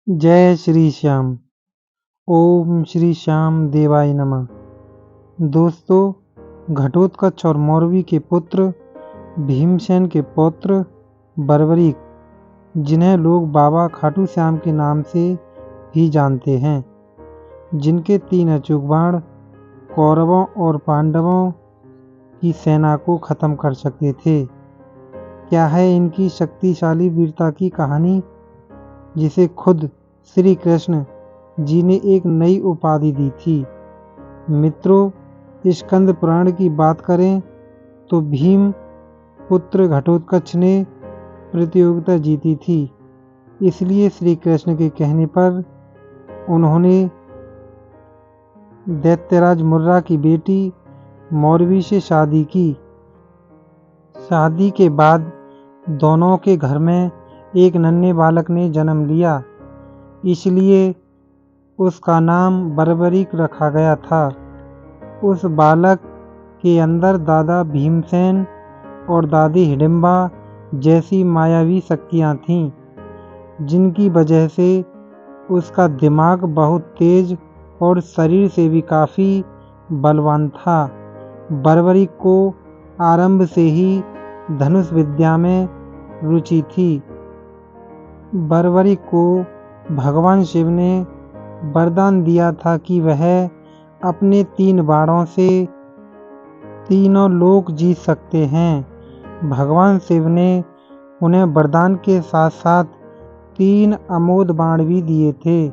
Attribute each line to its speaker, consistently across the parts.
Speaker 1: जय श्री श्याम। ओम श्री श्याम देवाय नमः। दोस्तों, घटोत्कच और मौरवी के पुत्र भीमसेन के पौत्र बर्बरीक, जिन्हें लोग बाबा खाटू श्याम के नाम से भी जानते हैं, जिनके 3 अचूक बाण कौरवों और पांडवों की सेना को खत्म कर सकते थे। क्या है इनकी शक्तिशाली वीरता की कहानी, जिसे खुद श्री कृष्ण जी ने एक नई उपाधि दी थी। मित्रों, स्कंद पुराण की बात करें तो भीम पुत्र घटोत्कच ने प्रतियोगिता जीती थी। इसलिए श्री कृष्ण के कहने पर उन्होंने दैत्यराज मुर्रा की बेटी मौरवी से शादी की। शादी के बाद दोनों के घर में एक नन्हे बालक ने जन्म लिया, इसलिए उसका नाम बर्बरीक रखा गया था। उस बालक के अंदर दादा भीमसेन और दादी हिडिंबा जैसी मायावी शक्तियाँ थीं, जिनकी वजह से उसका दिमाग बहुत तेज और शरीर से भी काफ़ी बलवान था। बर्बरीक को आरंभ से ही धनुष विद्या में रुचि थी। बर्बरीक को भगवान शिव ने वरदान दिया था कि वह अपने 3 बाणों से तीनों लोक जीत सकते हैं। भगवान शिव ने उन्हें वरदान के साथ साथ 3 अमोद बाण भी दिए थे।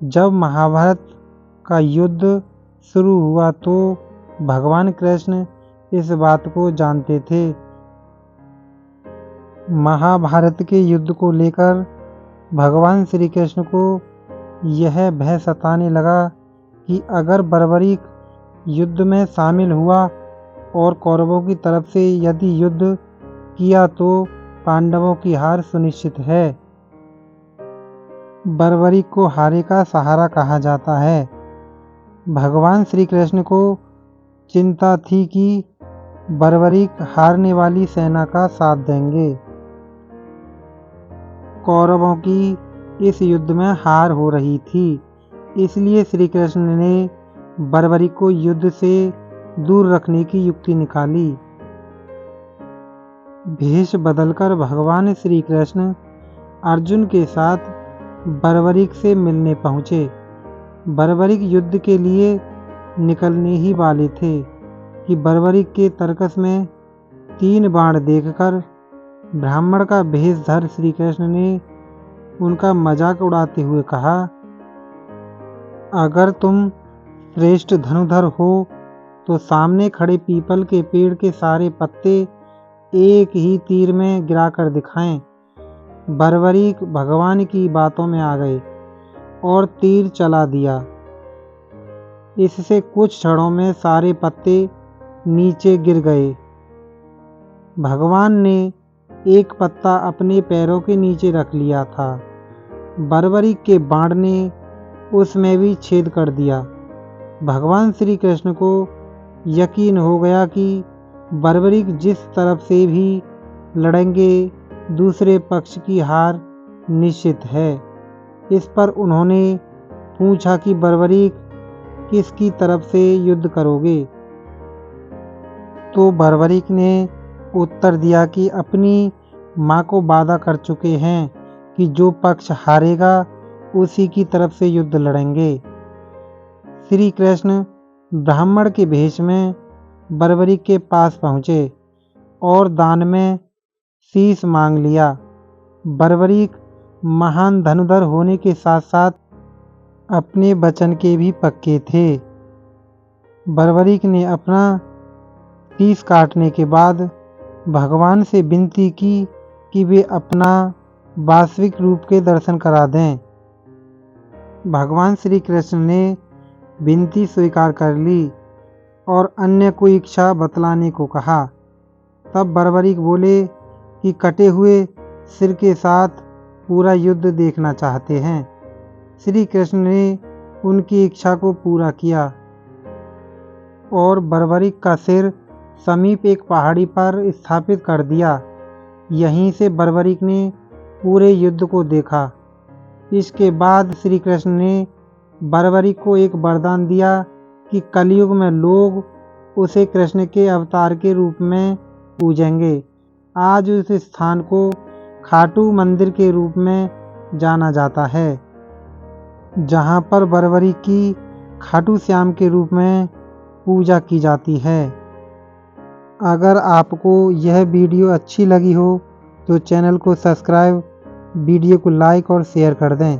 Speaker 1: जब महाभारत का युद्ध शुरू हुआ तो भगवान कृष्ण इस बात को जानते थे। महाभारत के युद्ध को लेकर भगवान श्री कृष्ण को यह भय सताने लगा कि अगर बर्बरीक युद्ध में शामिल हुआ और कौरवों की तरफ से यदि युद्ध किया तो पांडवों की हार सुनिश्चित है। बर्बरीक को हारे का सहारा कहा जाता है। भगवान श्री कृष्ण को चिंता थी कि बर्बरीक हारने वाली सेना का साथ देंगे। कौरवों की इस युद्ध में हार हो रही थी, इसलिए श्री कृष्ण ने बर्बरीक को युद्ध से दूर रखने की युक्ति निकाली। भेष बदलकर भगवान श्री कृष्ण अर्जुन के साथ बर्बरीक से मिलने पहुँचे। बर्बरीक युद्ध के लिए निकलने ही वाले थे कि बर्बरीक के तर्कस में 3 बाण देखकर ब्राह्मण का भेष धर श्री कृष्ण ने उनका मजाक उड़ाते हुए कहा, अगर तुम श्रेष्ठ धनुधर हो तो सामने खड़े पीपल के पेड़ के सारे पत्ते एक ही तीर में गिराकर दिखाएं। बर्बरीक भगवान की बातों में आ गए और तीर चला दिया। इससे कुछ क्षणों में सारे पत्ते नीचे गिर गए। भगवान ने एक पत्ता अपने पैरों के नीचे रख लिया था। बर्बरीक के बाण ने उसमें भी छेद कर दिया। भगवान श्री कृष्ण को यकीन हो गया कि बर्बरीक जिस तरफ से भी लड़ेंगे दूसरे पक्ष की हार निश्चित है। इस पर उन्होंने पूछा कि बर्बरीक किसकी तरफ से युद्ध करोगे? तो बर्बरीक ने उत्तर दिया कि अपनी माँ को वादा कर चुके हैं कि जो पक्ष हारेगा उसी की तरफ से युद्ध लड़ेंगे। श्री कृष्ण ब्राह्मण के भेष में बर्बरीक के पास पहुँचे और दान में शीश मांग लिया। बर्बरीक महान धनुधर होने के साथ साथ अपने वचन के भी पक्के थे। बर्बरीक ने अपना शीश काटने के बाद भगवान से विनती की कि वे अपना वास्तविक रूप के दर्शन करा दें। भगवान श्री कृष्ण ने विनती स्वीकार कर ली और अन्य कोई इच्छा बतलाने को कहा। तब बर्बरीक बोले कि कटे हुए सिर के साथ पूरा युद्ध देखना चाहते हैं। श्री कृष्ण ने उनकी इच्छा को पूरा किया और बर्बरीक का सिर समीप एक पहाड़ी पर स्थापित कर दिया। यहीं से बर्बरीक ने पूरे युद्ध को देखा। इसके बाद श्री कृष्ण ने बर्बरी को एक वरदान दिया कि कलयुग में लोग उसे कृष्ण के अवतार के रूप में पूजेंगे। आज उस स्थान को खाटू मंदिर के रूप में जाना जाता है, जहां पर बर्बरी की खाटू श्याम के रूप में पूजा की जाती है। अगर आपको यह वीडियो अच्छी लगी हो तो चैनल को सब्सक्राइब, वीडियो को लाइक और शेयर कर दें।